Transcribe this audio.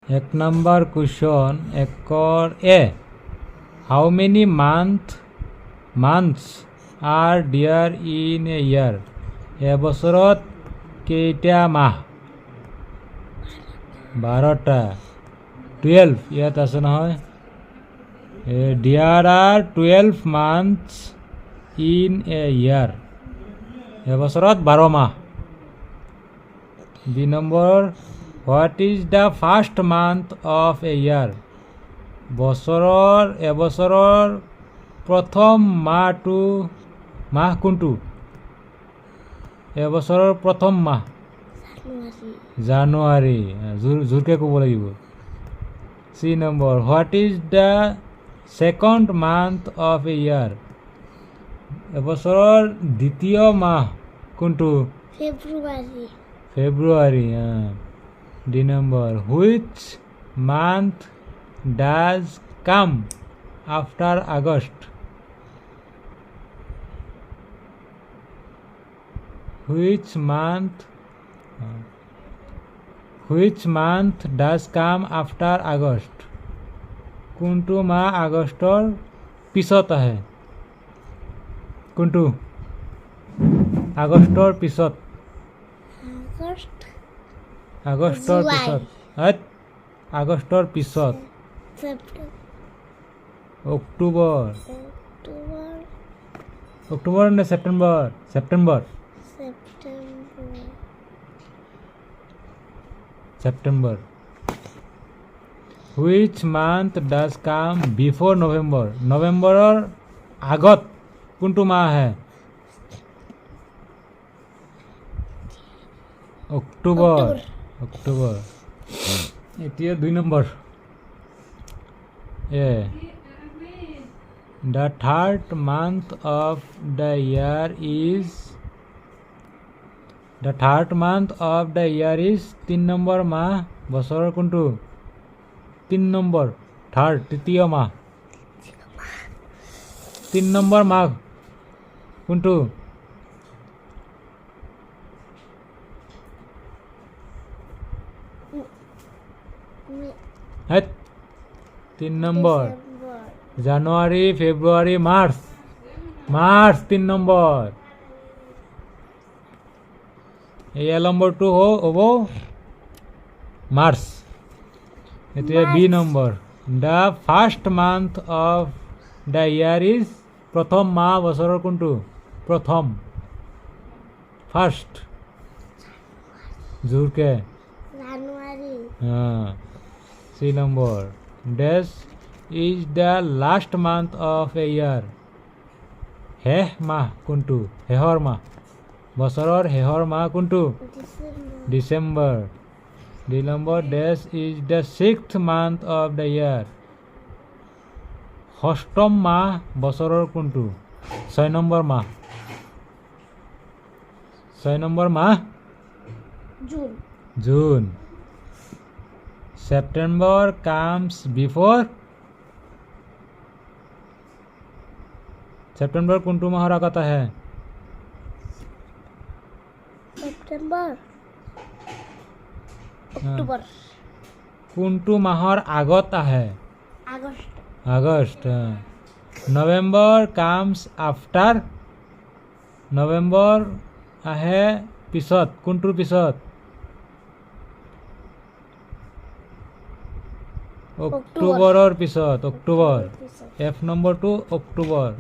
1 number question ekor A. How many months are there in a year? এবছৰত কেইটা মাহ? 12টা 12 ইয়াত আছে নহয় there are 12 months in a year এবছৰত 12 মাহ B number what is the first month of a year এবছৰৰ প্ৰথম মাহ কোনটো এবছৰৰ প্ৰথম মাহ জানুৱাৰী জোৰকে ক'ব লাগিব C number what is the second month of a year এবছৰৰ দ্বিতীয় মাহ কোনটো ফেব্ৰুৱাৰী D number which month does come after August which month does come after August কোনটো মাহ আগষ্টৰ পিছত আহে কোনটো আগষ্টৰ পিছত আগষ্টৰ পিছত অক্টোবৰ নে September which month does come before November নৱেম্বৰৰ আগত কোনটো মাহ আহে অক্টোবৰ এতিয়া 2 number the third month of the year is 3 number মাহ বছৰৰ কোনটো 3 নম্বৰ তৃতীয় মাহ 3 নম্বৰ মাহ কোনটো তিন number January February March 3 number এই নম্বৰটো হ'ব মাৰ্চ এতিয়া B number the first month of the year is প্ৰথম মাহ বছৰৰ কোনটো প্ৰথম ফাৰ্ষ্ট জোৰকে C number dash is the last month of a year শেষ মাহ কোনটো শেষৰ মাহ বছৰৰ শেষৰ মাহ কোনটো December D number dash is the 6th month of the year ষষ্ঠম মাহ বছৰৰ কোনটো 6 নম্বৰ মাহ June September comes before September কোনটো মাহৰ আগত আহে অক্টোবৰ কোনটো মাহৰ আগত আহে August November comes after November আহে পিছত কোনটোৰ পিছত অক্টোবৰৰ পিছত F নম্বৰটো অক্টোবৰ